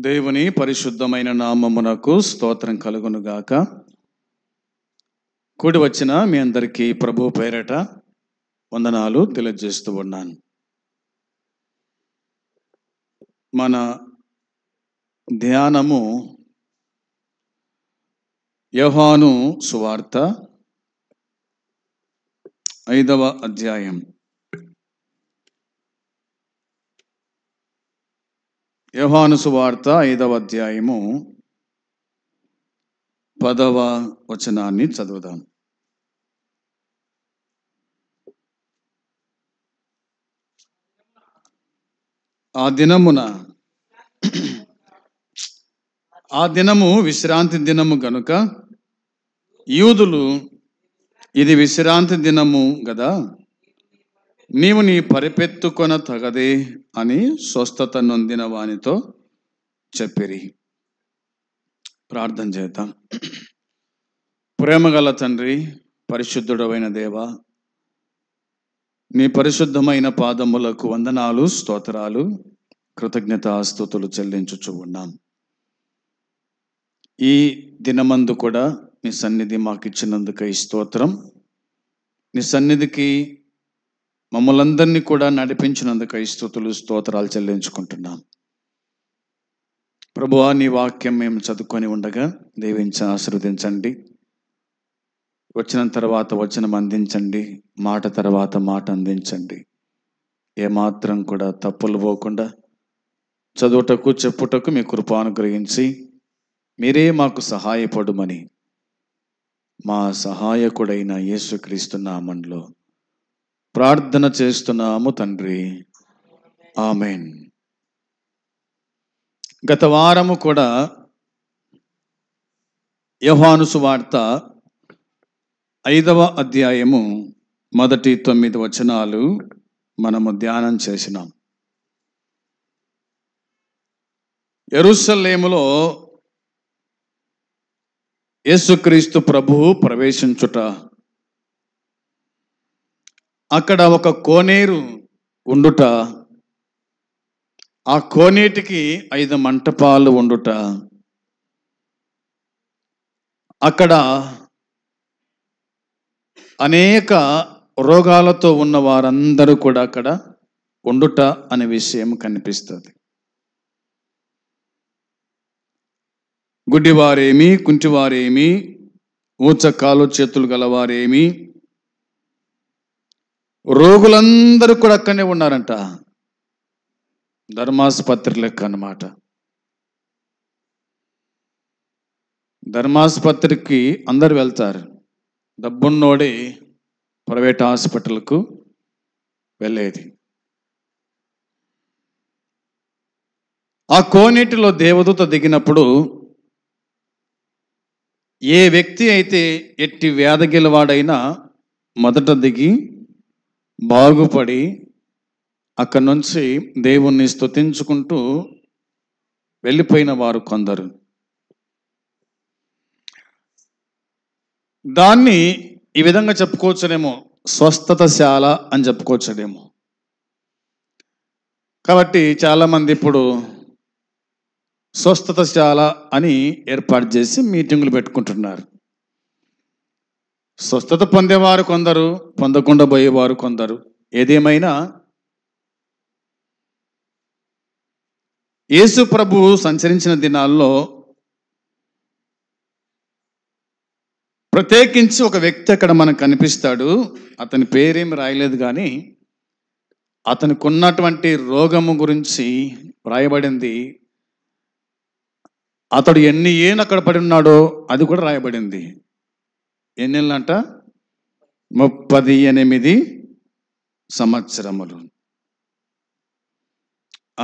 దేవుని పరిశుద్ధమైన నామమునకు స్తోత్రం కలుగునుగాక. కూడి వచ్చిన మీ అందరికీ ప్రభు పేరట వందనాలు తెలియజేస్తూ ఉన్నాను. మన ధ్యానము యోహాను సువార్త 5వ అధ్యాయం. యోహాను సువార్త 5వ అధ్యాయము 10వ వచనాన్ని చదువుదాం. ఆ దినము విశ్రాంతి దినము గనుక యూదులు, ఇది విశ్రాంతి దినము గదా, నీవు నీ పరిపెత్తుకొన తగదే అని స్వస్థత నొందిన వానితో చెప్పిరి. ప్రార్థన చేద్దాం. ప్రేమగల తండ్రి, పరిశుద్ధుడవైన దేవా, నీ పరిశుద్ధమైన పాదములకు వందనాలు, స్తోత్రాలు, కృతజ్ఞతాస్తుతులు చెల్లించుచు ఉన్నాం. ఈ దినమందు కూడా నీ సన్నిధి మాకు ఇచ్చినందుకై స్తోత్రం. నీ సన్నిధికి మమ్మల్ందరినీ కూడా నడిపించినందుకై స్తుతులు, స్తోత్రాలు చెల్లించుకుంటున్నాం. ప్రభువా, నీ వాక్యం మేము చదువుకొని ఉండగా దీవించి ఆశీర్వదించండి. వచ్చిన తర్వాత వచనం అందించండి, మాట తర్వాత మాట అందించండి. ఏమాత్రం కూడా తప్పులు పోకుండా చదువుటకు చెప్పుటకు మీ కృప అనుగ్రహించి మీరే మాకు సహాయపడుమని మా సహాయకుడైన యేసుక్రీస్తు నామములో ప్రార్థన చేస్తున్నాము తండ్రి, ఆమెన్. గత వారము కూడా యోహాను సువార్త 5వ అధ్యాయము మొదటి 9 వచనాలు మనము ధ్యానం చేసినాం. యెరూషలేములో యేసుక్రీస్తు ప్రభువు ప్రవేశించుట, అక్కడ ఒక కోనేరు ఉండుట, ఆ కోనేటికి 5 మంటపాలు ఉండుట, అక్కడ అనేక రోగాలతో ఉన్న వారందరూ కూడా అక్కడ ఉండుట అనే విషయం కనిపిస్తుంది. గుడ్డివారేమి, కుంటివారేమి, ఊచకాలు చేతులు గలవారేమి, రోగులందరూ కూడా అక్కడనే ఉన్నారంట. ధర్మాసుపత్రి లెక్క అన్నమాట. ధర్మాసుపత్రికి అందరు వెళ్తారు. డబ్బున్నోడే ప్రైవేట్ హాస్పిటల్కు వెళ్ళేది. ఆ కోనేటిలో దేవదూత దిగినప్పుడు ఏ వ్యక్తి అయితే ఎట్టి వ్యాధి గలవాడైనా మొదట దిగి బాగుపడి అక్కడి నుంచి దేవుణ్ణి స్తుతించుకుంటూ వెళ్ళిపోయిన వారు కొందరు. దాన్ని ఈ విధంగా చెప్పుకోవచ్చునేమో, స్వస్థతశాల అని చెప్పుకోవచ్చునేమో. కాబట్టి చాలామంది ఇప్పుడు స్వస్థతశాల అని ఏర్పాటు చేసి మీటింగులు పెట్టుకుంటున్నారు. స్వస్థత పొందేవారు కొందరు, పొందకుండా పోయేవారు కొందరు. ఏదేమైనా యేసు ప్రభువు సంచరించిన దినాల్లో ప్రత్యేకించి ఒక వ్యక్తి అక్కడ మనకు కనిపిస్తాడు. అతని పేరేమి రాయలేదు, కానీ అతనికి ఉన్నటువంటి రోగము గురించి రాయబడింది. అతడు ఎన్ని ఏళ్ళు అక్కడ పడి ఉన్నాడో అది కూడా రాయబడింది. ఎన్నేళ్ళంట? 38 సంవత్సరములు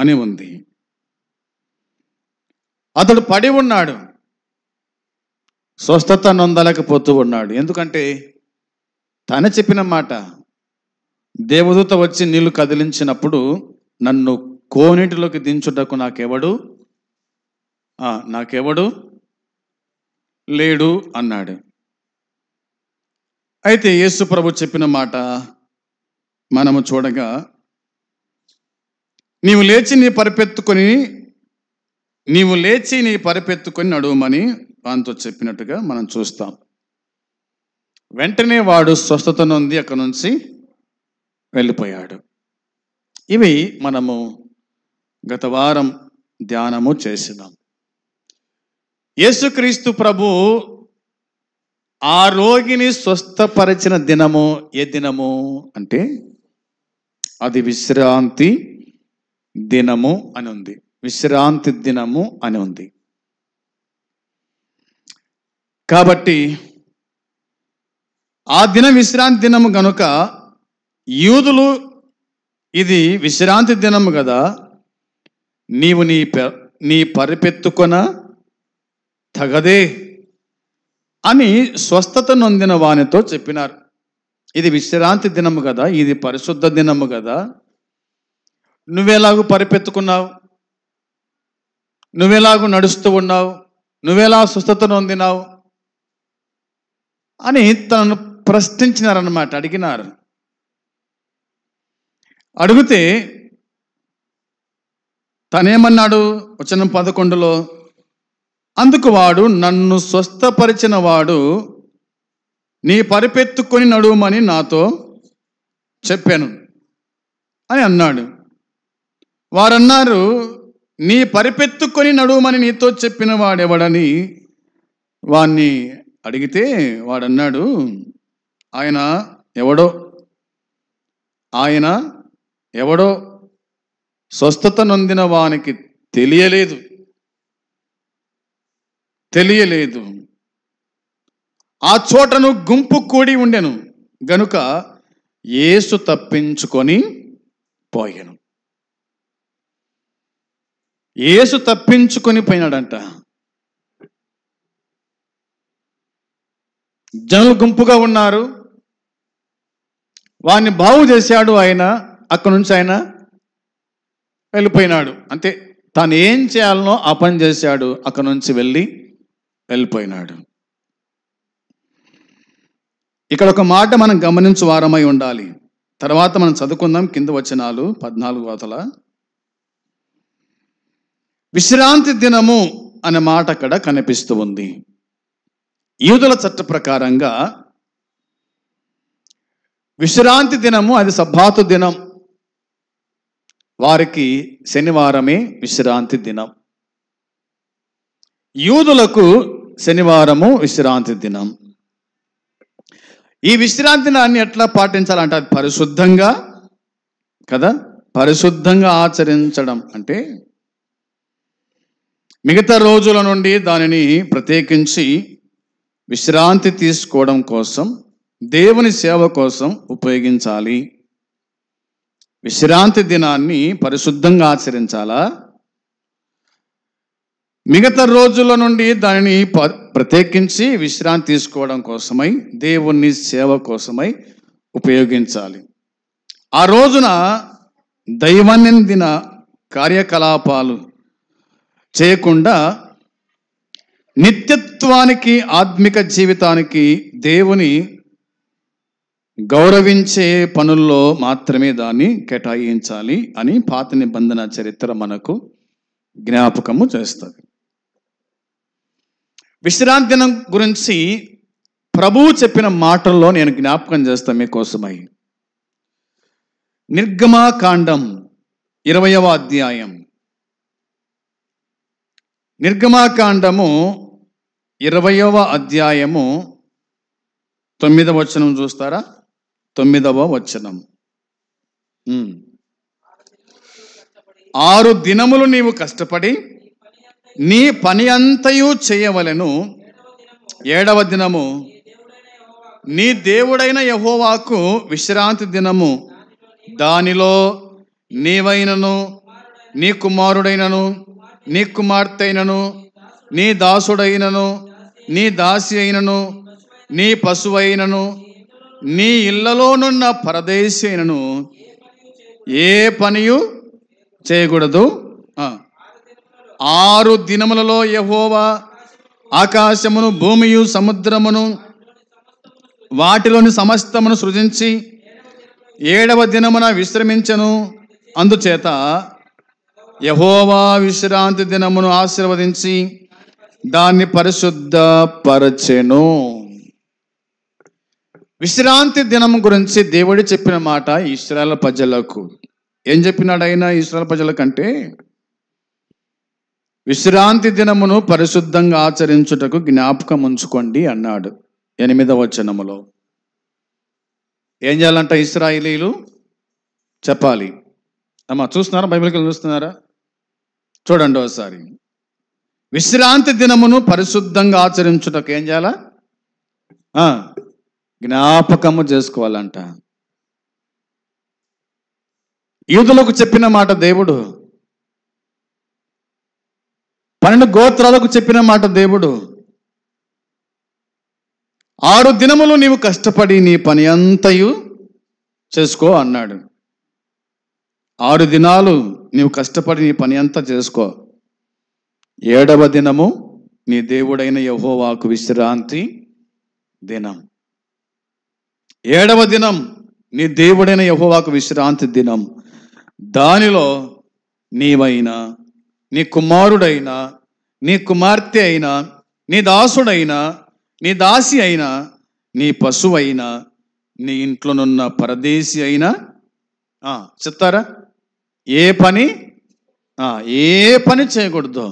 అని ఉంది. అతడు పడి ఉన్నాడు, స్వస్థత నొందలేకపోతూ ఉన్నాడు. ఎందుకంటే తన చెప్పిన మాట, దేవదూత వచ్చి నీళ్లు కదిలించినప్పుడు నన్ను కోనేటిలోకి దించుటకు నాకెవడు లేడు అన్నాడు. అయితే యేసు ప్రభు చెప్పిన మాట మనము చూడగా, నీవు లేచి నీ పరిపెత్తుకొని నీవు లేచి నీ పరిపెత్తుకొని నడువమని వానితో చెప్పినట్టుగా మనం చూస్తాం. వెంటనే వాడు స్వస్థత నొంది అక్కడి నుంచి వెళ్ళిపోయాడు. ఇవి మనము గత వారం ధ్యానము చేసినాం. యేసుక్రీస్తు ప్రభు ఆ రోగిని స్వస్థపరిచిన దినము ఏ దినము అంటే అది విశ్రాంతి దినము అని ఉంది. విశ్రాంతి దినము అని ఉంది. కాబట్టి ఆ దినం విశ్రాంతి దినము గనుక యూదులు ఇది విశ్రాంతి దినము కదా, నీవు నీ పరిపెత్తుకొన తగదే అని స్వస్థత నొందిన వానితో చెప్పినారు. ఇది విశ్రాంతి దినము కదా, ఇది పరిశుద్ధ దినము కదా, నువ్వెలాగూ పరిపెత్తుకున్నావు, నువ్వెలాగూ నడుస్తూ ఉన్నావు, నువ్వెలా స్వస్థత నొందినావు అని తనను ప్రశ్నించినారన్నమాట, అడిగినారు. అడిగితే తనేమన్నాడు? వచనం 11లో, అందుకు వాడు, నన్ను స్వస్థపరిచిన వాడు నీ పరిపెత్తుకొని నడువమని నాతో చెప్పాను అని అన్నాడు. వారన్నారు, నీ పరిపెత్తుకొని నడువమని నీతో చెప్పిన వాడెవడని వాణ్ణి అడిగితే వాడన్నాడు, ఆయన ఎవడో స్వస్థత నొందిన వానికి తెలియలేదు. ఆ చోటను గుంపు కూడి ఉండెను గనుక యేసు తప్పించుకొని పోయాను. యేసు తప్పించుకొని పోయినాడంట. జనులు గుంపుగా ఉన్నారు, వాడిని బాగు చేశాడు ఆయన. అక్కడి నుంచి ఆయన వెళ్ళిపోయినాడు. అంతే, తాను ఏం చేయాలనో ఆ పని చేశాడు. అక్కడి నుంచి వెళ్ళిపోయినాడు. ఇక్కడ ఒక మాట మనం గమనించు వారమై ఉండాలి. తర్వాత మనం చదువుకుందాం కింద వచనాలు 14 విశ్రాంతి దినము అనే మాట అక్కడ కనిపిస్తూ ఉంది. యూదుల చట్ట ప్రకారంగా విశ్రాంతి దినము అది సబ్బాతు దినం. వారికి శనివారమే విశ్రాంతి దినం. యూదులకు శనివారము విశ్రాంతి దినం. ఈ విశ్రాంతి దినాన్ని ఎట్లా పాటించాలంటే అది పరిశుద్ధంగా కదా, పరిశుద్ధంగా ఆచరించడం అంటే మిగతా రోజుల నుండి దానిని ప్రత్యేకించి విశ్రాంతి తీసుకోవడం కోసం, దేవుని సేవ కోసం ఉపయోగించాలి. విశ్రాంతి దినాన్ని పరిశుద్ధంగా ఆచరించాలా, మిగతా రోజుల నుండి దానిని ప్రత్యేకించి విశ్రాంతి తీసుకోవడం కోసమై, దేవుని సేవ కోసమై ఉపయోగించాలి. ఆ రోజున దైవనిందిన కార్యకలాపాలు చేయకుండా నిత్యత్వానికి, ఆత్మిక జీవితానికి, దేవుని గౌరవించే పనుల్లో మాత్రమే దాన్ని కేటాయించాలి అని పాత నిబంధన చరిత్ర మనకు జ్ఞాపకము చేస్తుంది. విశ్రాంతి దినం గురించి ప్రభువు చెప్పిన మాటల్లో నేను జ్ఞాపకం చేస్తాను మీకోసమై. నిర్గమాకాండం 20వ అధ్యాయం. నిర్గమాకాండము 20వ అధ్యాయము 9వ వచనం చూస్తారా? 9వ వచనం. 6 దినములు నీవు కష్టపడి నీ పని అంతయు చేయవలెను. 7వ దినము నీ దేవుడైన యెహోవాకు విశ్రాంతి దినము. దానిలో నీవైనను, నీ కుమారుడైనను, నీ కుమార్తెైనను, నీ దాసుడైనను, నీ దాసి అయినను, నీ పశువైనను, నీ ఇళ్లలోనున్న పరదేశి అయినను ఏ పనియు చేయకూడదు. 6 దినములలో యెహోవా ఆకాశమును, భూమియు, సముద్రమును, వాటిలోని సమస్తమును సృజించి 7వ దినమున విశ్రమించెను. అందుచేత యెహోవా విశ్రాంతి దినమును ఆశీర్వదించి దాన్ని పరిశుద్ధపరచెను. విశ్రాంతి దినం గురించి దేవుడు చెప్పిన మాట ఇశ్రాయేలు ప్రజలకు. ఏం చెప్పినాడు ఆయన ఇశ్రాయేలు ప్రజలకంటే, విశ్రాంతి దినమును పరిశుద్ధంగా ఆచరించుటకు జ్ఞాపకం ఉంచుకోండి అన్నాడు 8వ వచనములో. ఏం చేయాలంట ఇశ్రాయేలీలు? చెప్పాలి. అమ్మా చూస్తున్నారా? బైబిల్కి చూస్తున్నారా? చూడండి ఒకసారి. విశ్రాంతి దినమును పరిశుద్ధంగా ఆచరించుటకు ఏం చేయాలా? జ్ఞాపకము చేసుకోవాలంట. యూదులకు చెప్పిన మాట దేవుడు, 12 గోత్రాలకు చెప్పిన మాట దేవుడు. 6 దినములు నీవు కష్టపడి నీ పని అంతయు చేసుకో అన్నాడు. 6 దినాలు నీవు కష్టపడి నీ పని అంతా చేసుకో. 7వ దినము నీ దేవుడైన యెహోవాకు విశ్రాంతి దినం. 7వ దినం నీ దేవుడైన యెహోవాకు విశ్రాంతి దినం. దానిలో నీవైనా, నీ కుమారుడైనా, నీ కుమార్తె అయినా, నీ దాసుడైనా, నీ దాసి అయినా, నీ పశువైనా, నీ ఇంట్లోనున్న పరదేశి అయినా చెప్తారా? ఏ పని చేయకూడదు.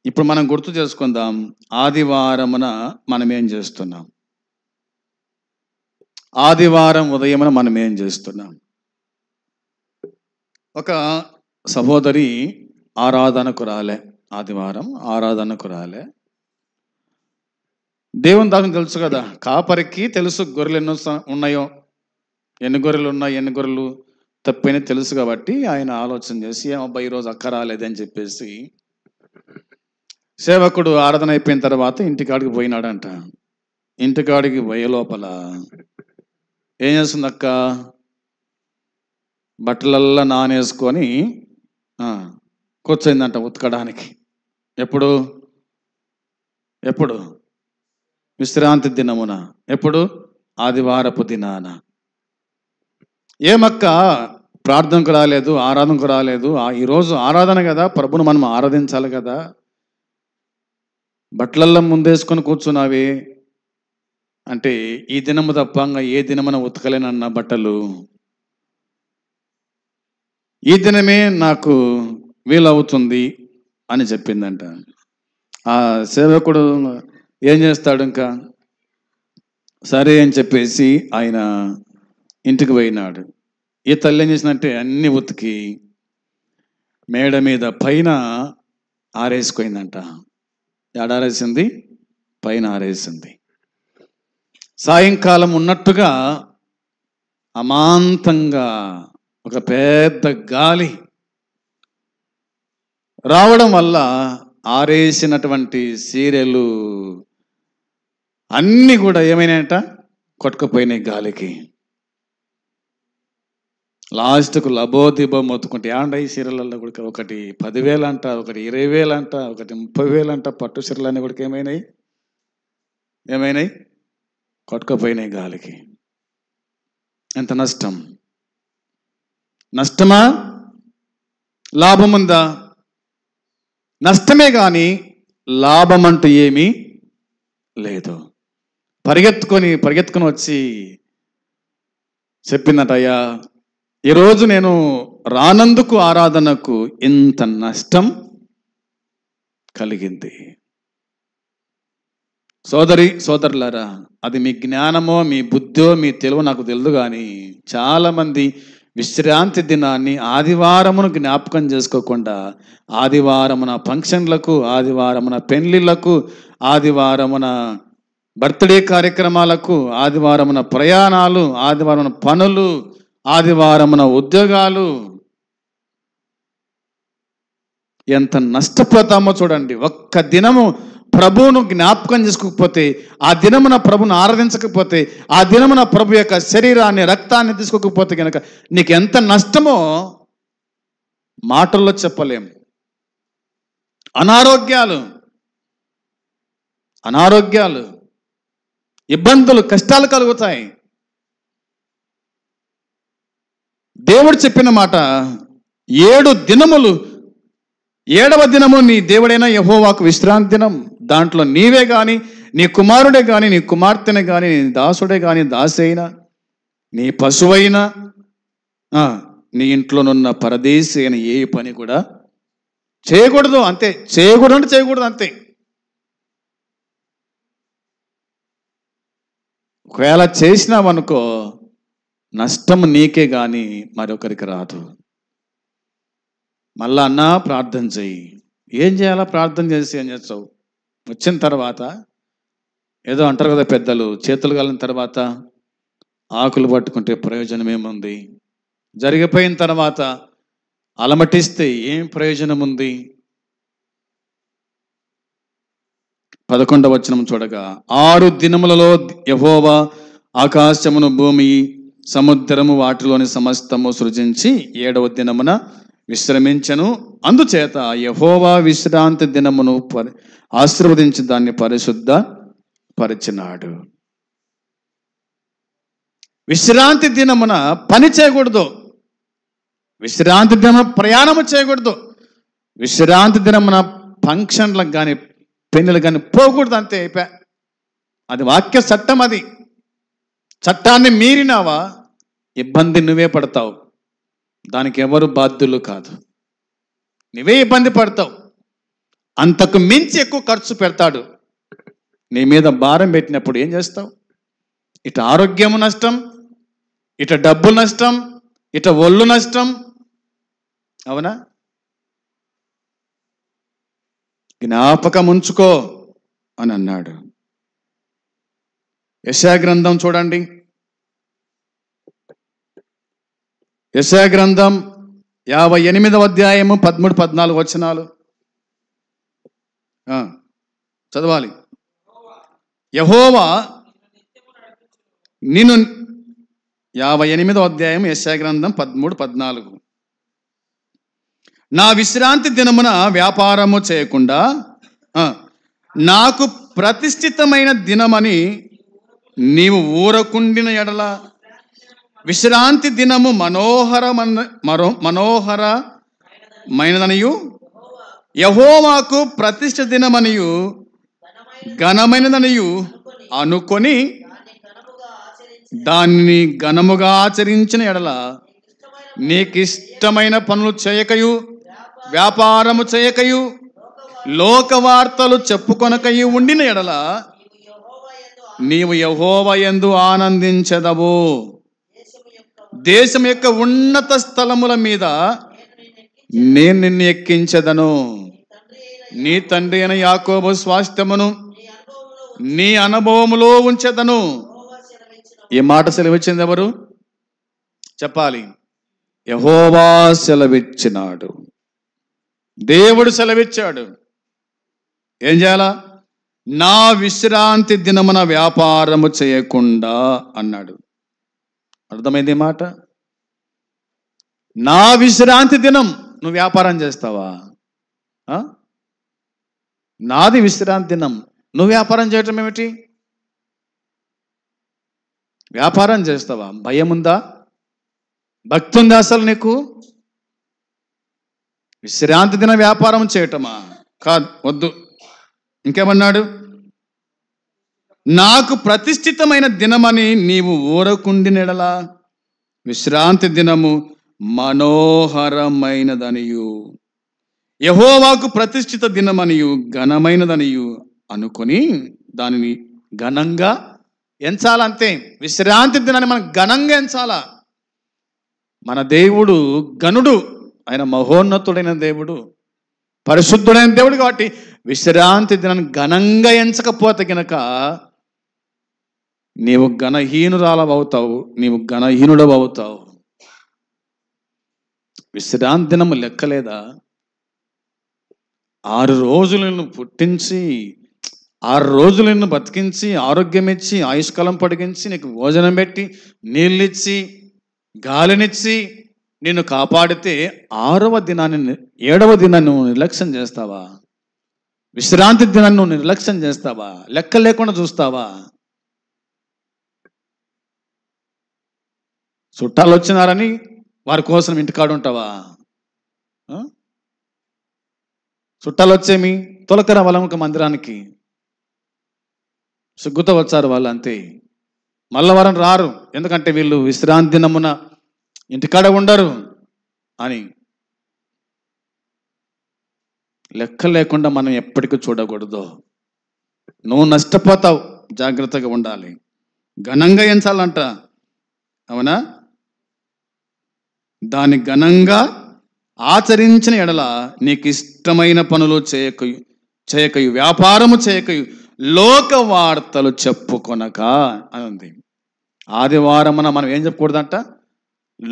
ఇప్పుడు మనం గుర్తు చేసుకుందాం, ఆదివారమున మనం ఏం చేస్తున్నాం? ఆదివారం ఉదయమున మనం ఏం చేస్తున్నాం? ఒక సహోదరి ఆరాధనకు రాలే, ఆదివారం ఆరాధనకు రాలే. దేవుని దాని తెలుసు కదా, కాపరికి తెలుసు గొర్రెలు ఎన్నో ఉన్నాయో, ఎన్ని గొర్రెలు ఉన్నాయి, ఎన్ని గొర్రెలు తప్పైనా తెలుసు. కాబట్టి ఆయన ఆలోచన చేసి, ఏమబ్బా ఈరోజు అక్క రాలేదని చెప్పేసి సేవకుడు ఆరాధన అయిపోయిన తర్వాత ఇంటికాడికి పోయినాడంట. ఇంటికాడికి పోయే లోపల ఏం చేస్తుంది అక్క? బట్టలల్లా నానేసుకొని కూర్చోయిందంట ఉతకడానికి. ఎప్పుడు? విశ్రాంతి దినమున. ఎప్పుడు? ఆదివారపు దినాన. ఏమక్క ప్రార్థనకు రాలేదు, ఆరాధనకు రాలేదు? ఈరోజు ఆరాధన కదా, ప్రభును మనం ఆరాధించాలి కదా, బట్టలల్లో ముందేసుకొని కూర్చున్నావి అంటే, ఈ దినము తప్ప ఏ దినమున ఉతకలేనన్న బట్టలు, ఈ దినమే నాకు వీలవుతుంది అని చెప్పిందంట. ఆ సేవకుడు ఏం చేస్తాడు? ఇంకా సరే అని చెప్పేసి ఆయన ఇంటికి పోయినాడు. ఈ తల్లి ఏం చేసిందంటే అన్ని ఉతికి మేడ మీద పైన ఆరేసిపోయిందంట. ఆరేసింది? పైన ఆరేసింది. సాయంకాలం ఉన్నట్టుగా అమాంతంగా ఒక పెద్ద గాలి రావడం వల్ల ఆరేసినటువంటి సీరెలు అన్నీ కూడా ఏమైనాయంట? కొట్టుకుపోయినాయి గాలికి. లాస్ట్కు లబోదిబో మొత్తుకుంటే ఈ సీరియళ్ళల్లో కూడా ఒకటి 10,000 అంట, ఒకటి 20,000 అంట, ఒకటి 30,000 అంట. పట్టు సీరియలన్నీ కూడా ఏమైనాయి? కొట్టుకుపోయినాయి గాలికి. ఎంత నష్టం! నష్టమా? లాభముందా? నష్టమే కానీ లాభం అంటూ ఏమీ లేదు. పరిగెత్తుకొని వచ్చి చెప్పిందట, అయ్యా ఈరోజు నేను రానందుకు ఆరాధనకు ఇంత నష్టం కలిగింది. సోదరులారా, అది మీ జ్ఞానమో, మీ బుద్ధో, మీ తెలివో నాకు తెలియదు, కానీ చాలామంది విశ్రాంతి దినాన్ని ఆదివారమును జ్ఞాపకం చేసుకోకుండా ఆదివారమున ఫంక్షన్లకు, ఆదివారమున పెళ్లిళ్లకు, ఆదివారమున బర్త్డే కార్యక్రమాలకు, ఆదివారమున ప్రయాణాలు, ఆదివారమున పనులు, ఆదివారమున ఉద్యోగాలు, ఎంత నష్టపోతామో చూడండి. ఒక్క దినము ప్రభువును జ్ఞాపకం చేసుకోకపోతే, ఆ దినమున ప్రభును ఆరాధించకపోతే, ఆ దినమున ప్రభు యొక్క శరీరాన్ని, రక్తాన్ని తీసుకోకపోతే కనుక నీకు ఎంత నష్టమో మాటల్లో చెప్పలేం. అనారోగ్యాలు, ఇబ్బందులు, కష్టాలు కలుగుతాయి. దేవుడు చెప్పిన మాట 7 దినములు 7వ దినము నీ దేవుడైన యెహోవాకు విశ్రాంతి దినం. దాంట్లో నీవే గాని, నీ కుమారుడే గాని, నీ కుమార్తెనే గాని, నీ దాసుడే గాని, దాసి అయినా, నీ పశువైనా, నీ ఇంట్లోనున్న పరదేశి అయిన ఏ పని కూడా చేయకూడదు. అంతే. చేయకూడదు అంటే చేయకూడదు అంతే. ఒకవేళ చేసినావనుకో నష్టం నీకే గాని మరొకరికి రాదు. మళ్ళా అన్నా ప్రార్థన చెయ్యి. ఏం చేయాలా? ప్రార్థన చేసి ఏం చేస్తావు? వచ్చిన తర్వాత ఏదో అంటారు కదా పెద్దలు, చేతులు కాలిన తర్వాత ఆకులు పట్టుకుంటే ప్రయోజనం ఏముంది? జరిగిపోయిన తర్వాత అలమటిస్తే ఏం ప్రయోజనం ఉంది? 11వ వచనం చూడగా, 6 దినములలో యెహోవా ఆకాశమును, భూమి, సముద్రము, వాటిలోని సమస్తము సృజించి 7వ దినమున విశ్రమించను. అందుచేత యెహోవా విశ్రాంతి దినమును ఆశీర్వదించి దాన్ని పరిశుద్ధ పరిచినాడు. విశ్రాంతి దినమున పని చేయకూడదు. విశ్రాంతి దినమున ప్రయాణము చేయకూడదు. విశ్రాంతి దినమున ఫంక్షన్లకు కానీ పెళ్ళిళ్ళకి కానీ పోకూడదు. అంతే, అయిపోయా. అది వాక్య చట్టం. అది చట్టాన్ని మీరినావా ఇబ్బంది నువ్వే పడతావు. దానికి ఎవరు బాధ్యులు కాదు. నువ్వే ఇబ్బంది పడతావు. అంతకు మించి ఎక్కువ ఖర్చు పెడతాడు. నీ మీద భారం పెట్టినప్పుడు ఏం చేస్తావు? ఇటు ఆరోగ్యము నష్టం, ఇటు డబ్బు నష్టం, ఇటు ఒళ్ళు నష్టం. అవునా? జ్ఞాపకం ఉంచుకో అని అన్నాడు. యెషయా గ్రంథం చూడండి. యెషయా గ్రంథం 58వ అధ్యాయము 13-14 వచనాలు చదవాలి. యెహోవా నిన్ను 58వ అధ్యాయం యెషయా గ్రంథం 13-14. నా విశ్రాంతి దినమున వ్యాపారము చేయకుండా నాకు ప్రతిష్ఠితమైన దినమని నీవు ఊరకుండిన ఎడల, విశ్రాంతి దినము మనోహరమైనదనియు యెహోవాకు ప్రతిష్ఠ దినమనియు ఘనమైనదనియు అనుకొని దాన్ని ఘనముగా ఆచరించిన ఎడల, నీకిష్టమైన పనులు చేయకయు, వ్యాపారము చేయకయు, లోక వార్తలు చెప్పుకొనకయు ఉండిన ఎడల నీవు యెహోవా యందు ఆనందించెదవు. దేశం యొక్క ఉన్నత స్థలముల మీద నేను నిన్ను ఎక్కించెదను. నీ తండ్రి అయిన యాకోబు స్వాస్థ్యమును నీ అనుభవములో ఉంచెదను. ఈ మాట సెలవిచ్చింది ఎవరు? చెప్పాలి. యెహోవా సెలవిచ్చినాడు. దేవుడు సెలవిచ్చాడు. ఏం చేయాలా? నా విశ్రాంతి దినమున వ్యాపారము చేయకుండా అన్నాడు. అర్థమైంది మాట? నా విశ్రాంతి దినం నువ్వు వ్యాపారం చేస్తావా? నాది విశ్రాంతి దినం, నువ్వు వ్యాపారం చేయటం ఏమిటి? వ్యాపారం చేస్తావా? భయం ఉందా? భక్తి ఉందా అసలు నీకు? విశ్రాంతి దిన వ్యాపారం చేయటమా? కాదు, వద్దు. ఇంకేమన్నాడు? నాకు ప్రతిష్ఠితమైన దినమని నీవు ఊరకుండినెడలా, విశ్రాంతి దినము మనోహరమైనదనియు యెహోవాకు ప్రతిష్ఠిత దినమనియు ఘనమైనదనియు అనుకొని దానిని ఘనంగా ఎంచాలంతే. విశ్రాంతి దినాన్ని మనం ఘనంగా ఎంచాలా. మన దేవుడు గనుడు, ఆయన మహోన్నతుడైన దేవుడు, పరిశుద్ధుడైన దేవుడు. కాబట్టి విశ్రాంతి దినాన్ని ఘనంగా ఎంచకపోతే గనక నీవు ఘనహీనురాలవుతావు, నీవు ఘనహీనుడవు అవుతావు. విశ్రాంతి దినము లెక్కలేదా? 6 రోజులను పుట్టించి 6 రోజులను బతికించి ఆరోగ్యం ఇచ్చి ఆయుష్కాలం పొడిగించి నీకు భోజనం పెట్టి నీళ్ళిచ్చి గాలినిచ్చి నిన్ను కాపాడితే 6వ దినాన్ని 7వ దినాన్ని నువ్వు నిర్లక్ష్యం చేస్తావా? విశ్రాంతి దినాన్ని నువ్వు నిర్లక్ష్యం చేస్తావా? లెక్క లేకుండా చూస్తావా? చుట్టాలు వచ్చినారని వారి కోసం ఇంటికాడు ఉంటావా? చుట్టాలు వచ్చేమి తొలకర వాళ్ళ మందిరానికి సిగ్గుతో వచ్చారు వాళ్ళు, అంతే. మళ్ళా వారం రారు, ఎందుకంటే వీళ్ళు విశ్రాంతి దినమున ఇంటికాడ ఉండరు అని. లెక్క లేకుండా మనం ఎప్పటికీ చూడకూడదు. నువ్వు నష్టపోతావు, జాగ్రత్తగా ఉండాలి. ఘనంగా ఎంచాలంట, అవునా? దాన్ని ఘనంగా ఆచరించిన ఎడల నీకు ఇష్టమైన పనులు చేయకయు వ్యాపారము చేయకయు లోక వార్తలు చెప్పుకొనక అని ఉంది. ఆదివారమున మనం ఏం చెప్పకూడదంట?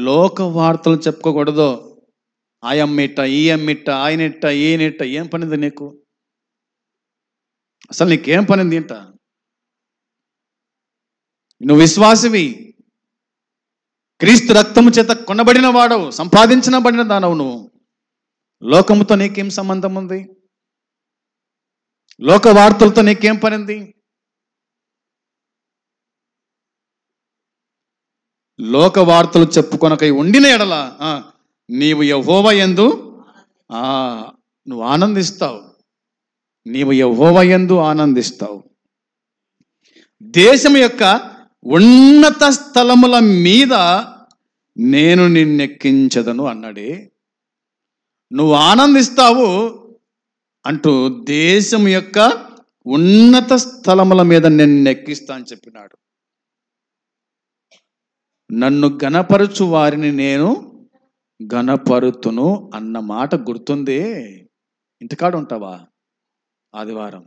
లోక వార్తలు చెప్పుకోకూడదు. ఆ అమ్మిట్ట, ఈ అమ్మిట్ట, ఆయనిట్ట, ఈయనిట్ట. ఏం పనింది నీకు? అసలు నీకేం పనింది ఇంట? నువ్వు విశ్వాసివి, క్రీస్తు రక్తము చేత కొనబడిన వాడవు, సంపాదించబడిన దానవు. నువ్వు లోకముతో నీకేం సంబంధం ఉంది? లోక వార్తలతో నీకేం పనింది? లోక వార్తలు చెప్పుకొనకై ఉండిన ఎడల నీవు యెహోవా యందు నువ్వు ఆనందిస్తావు. నీవు యెహోవా యందు ఆనందిస్తావు. దేశం యొక్క ఉన్నత స్థలముల మీద నేను నిన్నెక్కించదను అన్నాడే. నువ్వు ఆనందిస్తావు అంటూ దేశం యొక్క ఉన్నత స్థలముల మీద నిన్నెక్కిస్తా అని చెప్పినాడు. నన్ను గణపరచు వారిని నేను గణపరుతును అన్న మాట గుర్తుందే. ఇంటికాడ ఉంటావా? ఆదివారం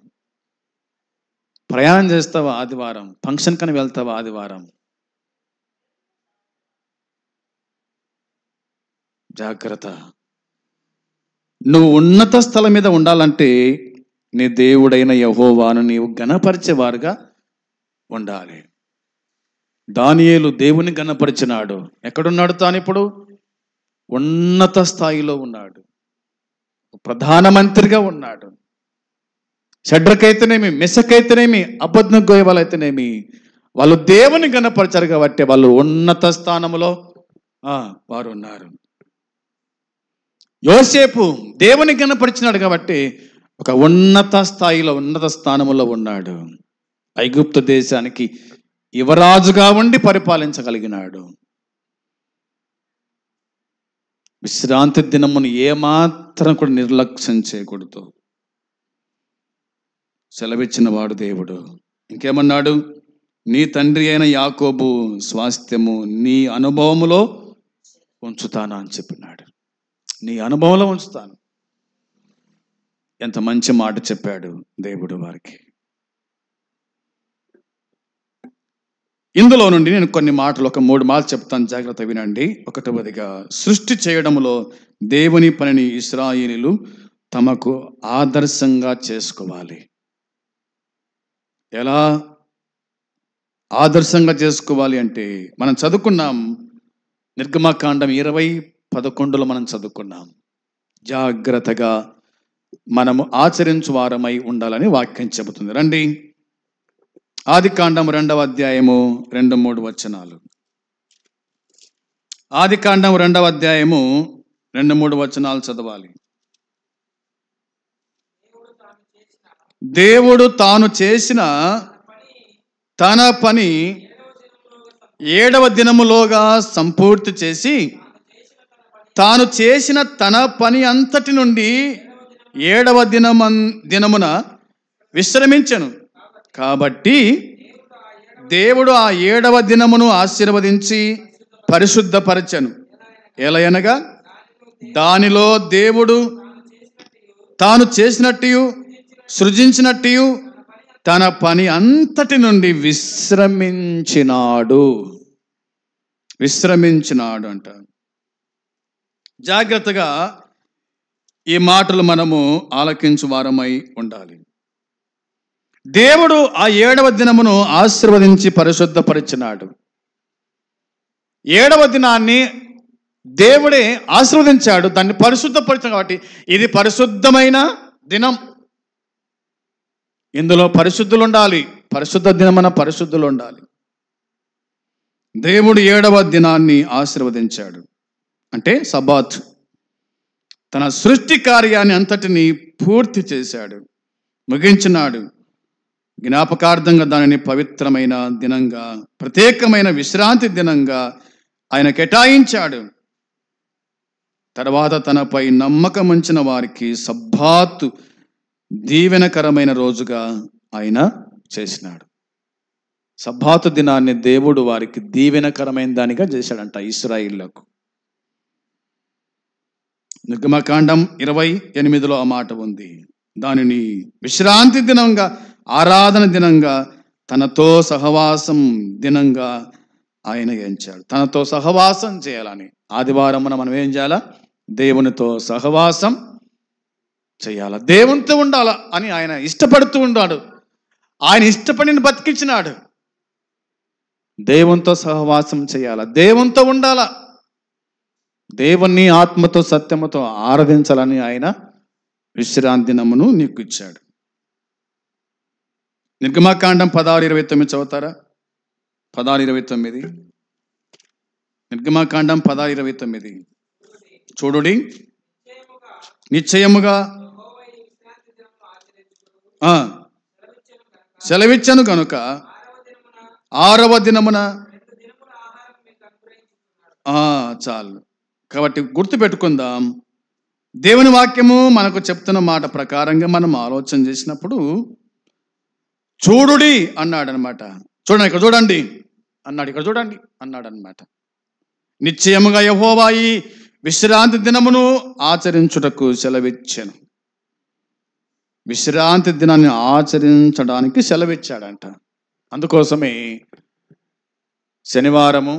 ప్రయాణం చేస్తావా? ఆదివారం ఫంక్షన్ కని వెళ్తావా? ఆదివారం జాగ్రత్త. నువ్వు ఉన్నత స్థలం మీద ఉండాలంటే నీ దేవుడైన యెహోవాను నీవు గణపరిచేవారుగా ఉండాలి. దానియేలు దేవుని గణపరిచినాడు. ఎక్కడున్నాడు తాను? ఇప్పుడు ఉన్నత స్థాయిలో ఉన్నాడు, ప్రధానమంత్రిగా ఉన్నాడు. షడ్రకైతేనేమి, మెషకైతేనేమి, అబేద్నెగోయైతేనేమి వాళ్ళు దేవుని గణపరిచారు కాబట్టి వాళ్ళు ఉన్నత స్థానంలో వారు ఉన్నారు. యోసేపు దేవుని గణపరిచినాడు కాబట్టి ఒక ఉన్నత స్థాయిలో, ఉన్నత స్థానంలో ఉన్నాడు. ఐగుప్తు దేశానికి యువరాజుగా ఉండి పరిపాలించగలిగినాడు. విశ్రాంతి దినమును ఏమాత్రం కూడా నిర్లక్ష్యం చేయకూడదు. సెలవిచ్చిన వాడు దేవుడు. ఇంకేమన్నాడు? నీ తండ్రి అయిన యాకోబు స్వాస్థ్యము నీ అనుభవములో ఉంచుతానా అని చెప్పినాడు. నీ అనుభవంలో ఉంచుతాను. ఎంత మంచి మాట చెప్పాడు దేవుడు వారికి. ఇందులో నుండి నేను కొన్ని మాటలు, ఒక 3 మాటలు చెప్తాను, జాగ్రత్త వినండి. ఒకటవదిగా, సృష్టి చేయడంలో దేవుని పనిని ఇశ్రాయేలీయులు తమకు ఆదర్శంగా చేసుకోవాలి. ఎలా ఆదర్శంగా చేసుకోవాలి అంటే, మనం చదువుకున్నాం నిర్గమకాండం 20:11 మనం చదువుకున్నాం. జాగ్రత్తగా మనము ఆచరించు వారమై ఉండాలని వాక్యం చెబుతుంది. రండి, ఆదికాండం 2వ అధ్యాయము 2-3 వచనాలు. ఆదికాండం 2వ అధ్యాయము 2-3 వచనాలు చదవాలి. దేవుడు తాను చేసిన తన పని 7వ దినములోగా సంపూర్తి చేసి, తాను చేసిన తన పని అంతటి నుండి 7వ దినమున విశ్రమించెను. కాబట్టి దేవుడు ఆ 7వ దినమును ఆశీర్వదించి పరిశుద్ధపరచెను. ఎలయనగా దానిలో దేవుడు తాను చేసినట్టు, సృజించినట్టు తన పని అంతటి నుండి విశ్రమించినాడు అంట. జాగ్రత్తగా ఈ మాటలు మనము ఆలకించు వారమై ఉండాలి. దేవుడు ఆ 7వ దినమును ఆశీర్వదించి పరిశుద్ధపరిచినాడు. 7వ దినాన్ని దేవుడే ఆశీర్వదించాడు, దాన్ని పరిశుద్ధపరిచాడు. కాబట్టి ఇది పరిశుద్ధమైన దినం. ఇందులో పరిశుద్ధులు ఉండాలి. పరిశుద్ధ దినమన పరిశుద్ధులు ఉండాలి. దేవుడు 7వ దినాన్ని ఆశీర్వదించాడు అంటే సబాత్. తన సృష్టి కార్యాన్ని అంతటిని పూర్తి చేశాడు, ముగించినాడు. జ్ఞాపకార్థంగా దానిని పవిత్రమైన దినంగా, ప్రత్యేకమైన విశ్రాంతి దినంగా ఆయన కేటాయించాడు. తర్వాత తనపై నమ్మకం ఉంచిన వారికి సబ్బాతు దీవెనకరమైన రోజుగా ఆయన చేసినాడు. సబ్బాతు దినాన్ని దేవుడు వారికి దీవెనకరమైన దానిగా చేశాడంట ఇశ్రాయేలులకు. నిర్గమకాండం 28లో ఆ మాట ఉంది. దానిని విశ్రాంతి దినంగా, ఆరాధన దినంగా, తనతో సహవాసం దినంగా ఆయన ఎంచాడు. తనతో సహవాసం చేయాలని. ఆదివారమున మనం ఏం చేయాలా? దేవునితో సహవాసం చేయాల, దేవునితో ఉండాల అని ఆయన ఇష్టపడుతూ ఉన్నాడు. ఆయన ఇష్టపడిని బతికించినాడు. దేవునితో సహవాసం చేయాల, దేవునితో ఉండాల, దేవుణ్ణి ఆత్మతో సత్యముతో ఆరాధించాలని ఆయన విశ్రాంతి దినమును నీకు ఇచ్చాడు. నిర్గమకాండం 16:29 చదువుతారా? 16:29. నిర్గమకాండం 16:29. చూడుడి, నిశ్చయముగా సెలవిచ్చను కనుక 6వ దినమున చాలు. కాబట్టి గుర్తు పెట్టుకుందాం. దేవుని వాక్యము మనకు చెప్తున్న మాట ప్రకారంగా మనం ఆలోచన చేసినప్పుడు చూడుడి అన్నాడు అనమాట. చూడండి, ఇక్కడ చూడండి అన్నాడు, ఇక్కడ చూడండి అన్నాడు అనమాట. నిశ్చయముగా యెహోవా ఈ విశ్రాంతి దినమును ఆచరించుటకు సెలవిచ్చాను. విశ్రాంతి దినాన్ని ఆచరించడానికి సెలవిచ్చాడంట. అందుకోసమే శనివారము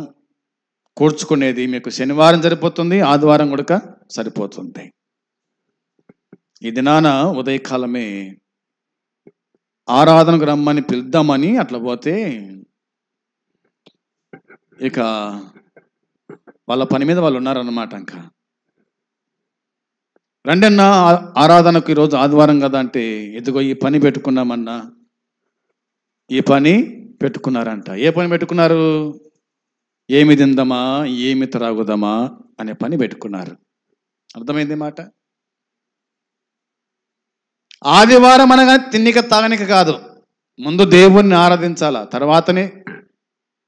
కూర్చుకునేది మీకు శనివారం సరిపోతుంది, ఆదివారం కూడా సరిపోతుంది. ఈ దినాన ఉదయకాలమే ఆరాధనకు రమ్మని పిలుద్దామని అట్లా పోతే ఇక వాళ్ళ పని మీద వాళ్ళు ఉన్నారన్నమాట. ఇంకా రండన్నా ఆరాధనకు ఈరోజు ఆదివారం కదా అంటే, ఎదుగో ఈ పని పెట్టుకున్నామన్నా, ఈ పని పెట్టుకున్నారంట. ఏ పని పెట్టుకున్నారు? ఏమి తిందామా, ఏమి త్రాగుదామా అనే పని పెట్టుకున్నారు. అర్థమైంది మాట? ఆదివారం అనగా తిన్నిక తాగనిక కాదు, ముందు దేవుణ్ణి ఆరాధించాలా, తర్వాతనే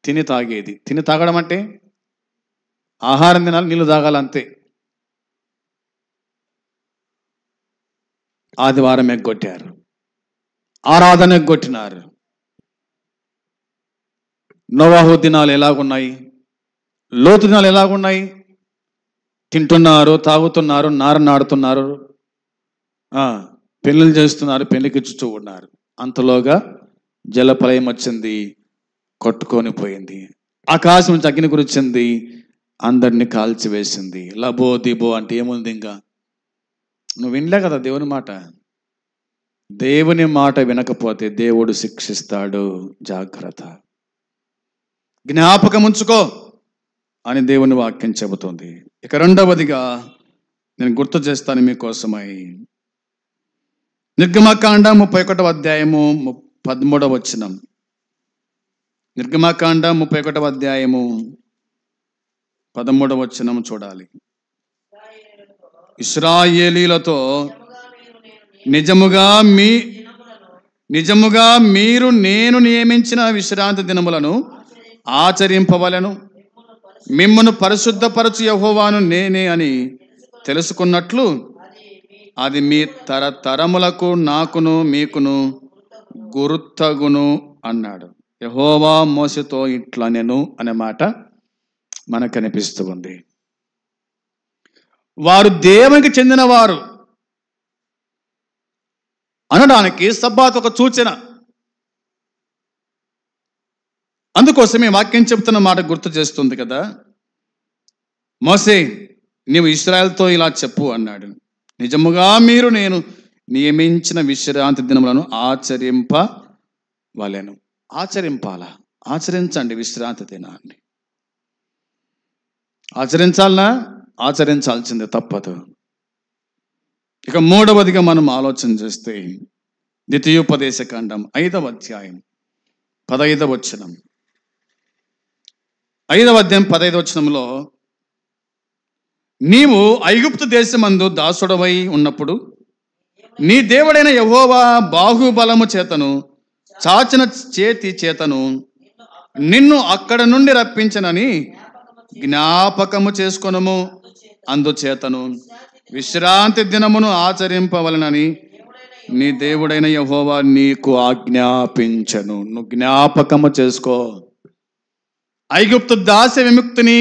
తిని తాగేది. తిని తాగడం అంటే ఆహారం తినాలి, నీళ్ళు తాగాలంతే. ఆదివారం ఎగ్గొట్టారు, ఆరాధన ఎగ్గొట్టినారు. నోవాహు దినాలు ఎలాగున్నాయి, లోతు దినాలు ఎలాగున్నాయి? తింటున్నారు, తాగుతున్నారు, నాడుతున్నారు, పెళ్ళిళ్ళు చేస్తున్నారు, పెళ్లికిచ్చుతూ ఉన్నారు. అంతలోగా జలప్రలయం వచ్చింది, కొట్టుకొని పోయింది. ఆకాశం నుంచి అగ్ని కురిచింది, అందరినీ కాల్చివేసింది. లబో దిబో అంటే ఏముంది? ఇంకా నువ్వు వినలే కదా దేవుని మాట. దేవుని మాట వినకపోతే దేవుడు శిక్షిస్తాడు, జాగ్రత్త, జ్ఞాపకం ఉంచుకో అని దేవుని వాక్యం చెబుతుంది. ఇక రెండవదిగా నేను గుర్తు చేస్తాను మీకోసమై. నిర్గమకాండం 31వ అధ్యాయము 13వ వచనం. నిర్గమకాండం 31వ అధ్యాయము 13వ వచనం చూడాలి. ఇశ్రాయేలీలతో నిజముగా మీరు నేను నియమించిన విశ్రాంతి దినములను ఆచరింపవలెను, మిమ్మును పరిశుద్ధపరచు యెహోవాను నేనే అని తెలుసుకున్నట్లు అది మీ తరతరములకు నాకును మీకును గుర్తగును అన్నాడు. యెహోవా మోషేతో ఇట్లా నేను అనే మాట మనకు కనిపిస్తూ ఉంది. వారు దేవునికి చెందినవారు అనడానికి సబ్బాత్ ఒక సూచన. అందుకోసమే వాక్యం చెప్తున్న మాట గుర్తు చేస్తుంది కదా. మోసే, నీవు ఇశ్రాయేలుతో ఇలా చెప్పు అన్నాడు, నిజముగా మీరు నేను నియమించిన విశ్రాంతి దినములను ఆచరింపవలెను. ఆచరింపాలా? ఆచరించండి విశ్రాంతి దినాన్ని. ఆచరించాలనా? ఆచరించాల్సిందే, తప్పదు. ఇక మూడవదిగా మనం ఆలోచన చేస్తే ద్వితీయోపదేశకాండం 5వ అధ్యాయం 15వ వచనం. 5వ అధ్యాయం 15వ వచనంలో, నీవు ఐగుప్తు దేశమందు దాసుడవై ఉన్నప్పుడు నీ దేవుడైన యెహోవా బాహుబలము చేతను చాచిన చేతి చేతను నిన్ను అక్కడ నుండి రప్పించనని జ్ఞాపకము చేసుకొనుము. అందుచేతను విశ్రాంతి దినమును ఆచరింపవలనని నీ దేవుడైన యెహోవా నీకు ఆజ్ఞాపించను. నువ్వు జ్ఞాపకము చేసుకో. ఐగుప్తు దాస్య విముక్తిని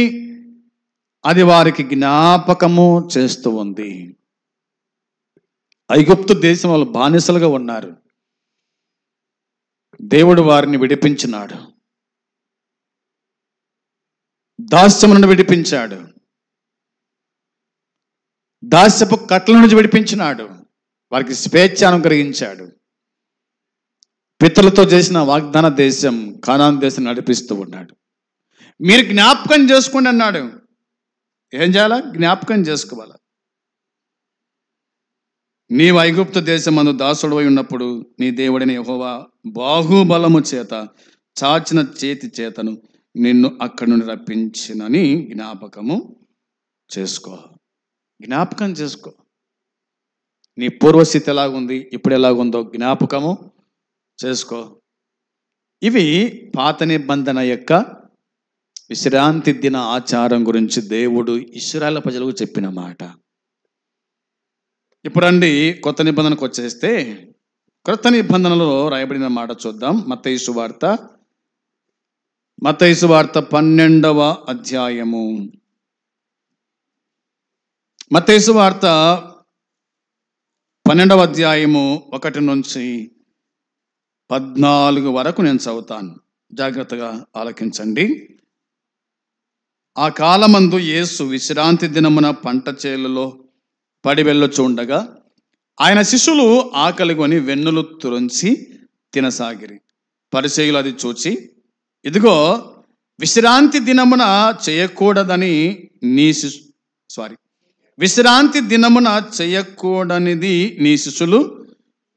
అది వారికి జ్ఞాపకము చేస్తూ ఉంది. ఐగుప్తు దేశం వాళ్ళు బానిసలుగా ఉన్నారు. దేవుడు వారిని విడిపించినాడు, దాస్యములను విడిపించాడు, దాస్యపు కట్ల నుంచి విడిపించినాడు, వారికి స్వేచ్ఛ అనుగ్రహించాడు. పితరులతో చేసిన వాగ్దాన దేశం కానాను దేశం నడిపిస్తూ ఉన్నాడు. మీరు జ్ఞాపకం చేసుకోండి అన్నాడు. ఏం చేయాలా? జ్ఞాపకం చేసుకోవాలా. నీవు ఐగుప్తు దేశమందు దాసుడవై ఉన్నప్పుడు నీ దేవుడైన యెహోవా బాహుబలము చేత చాచిన చేతి చేతను నిన్ను అక్కడి నుండి రప్పించినని జ్ఞాపకము చేసుకో. జ్ఞాపకం చేసుకో. నీ పూర్వస్థితి ఎలాగుంది, ఇప్పుడు ఎలాగుందో జ్ఞాపకము చేసుకో. ఇవి పాత నిబంధన యొక్క విశ్రాంతి దిన ఆచారం గురించి దేవుడు ఇశ్రాయేలు ప్రజలకు చెప్పిన మాట. ఇప్పుడండి కొత్త నిబంధనకు వచ్చేస్తే, క్రొత్త నిబంధనలో రాయబడిన మాట చూద్దాం. మత్తయి సువార్త 12వ అధ్యాయము. మత్తయి సువార్త 12వ అధ్యాయము 1 నుంచి 14 వరకు నేను చదువుతాను. జాగ్రత్తగా ఆలకించండి. ఆ కాలమందు యేసు విశ్రాంతి దినమున పంట చేలలో పడి వెళ్ళొచుండగా ఆయన శిష్యులు ఆకలిగొని వెన్నులు తురించి తినసాగిరి. పరిసయ్యులు అది చూచి, ఇదిగో విశ్రాంతి దినమున చేయకూడదని విశ్రాంతి దినమున చేయకూడనిది నీ శిష్యులు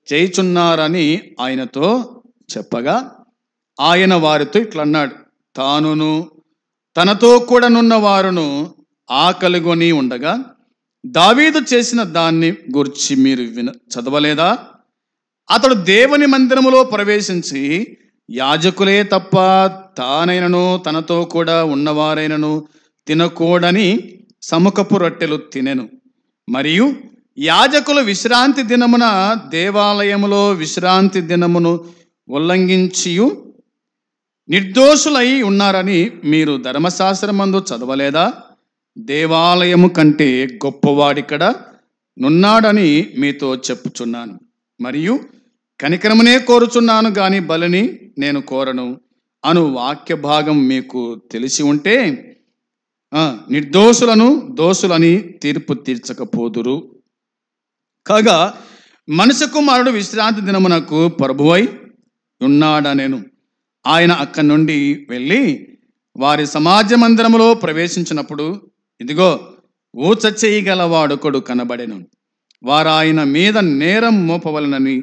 చేయుచున్నారని ఆయనతో చెప్పగా, ఆయన వారితో ఇట్లన్నాడు, తానును తనతో కూడా నున్న వారును ఆకలిగొని ఉండగా దావీదు చేసిన దాన్ని గురించి మీరు చదవలేదా? అతడు దేవుని మందిరములో ప్రవేశించి యాజకులే తప్ప తానైనను తనతో కూడా ఉన్నవారైనను తినకూడని సముఖపు రొట్టెలు తినెను. మరియు యాజకులు విశ్రాంతి దినమున దేవాలయములో విశ్రాంతి దినమును ఉల్లంఘించియు నిర్దోషులై ఉన్నారని మీరు ధర్మశాస్త్రమందు చదవలేదా? దేవాలయము కంటే గొప్పవాడిక్కడ నున్నాడని మీతో చెప్పుచున్నాను. మరియు కనికరమునే కోరుచున్నాను గాని బలిని నేను కోరను అను వాక్య భాగం మీకు తెలిసి ఉంటే నిర్దోషులను దోషులని తీర్పు తీర్చకపోదురు. కాగా మనుష్య కుమారుడు విశ్రాంతి దినమునకు ప్రభువై ఉన్నాడనెను. ఆయన అక్కడి నుండి వెళ్ళి వారి సమాజ మందిరములో ప్రవేశించినప్పుడు, ఇదిగో ఊచ చేయగలవాడొకడు కనబడెను. వారాయన మీద నేరం మోపవలనని,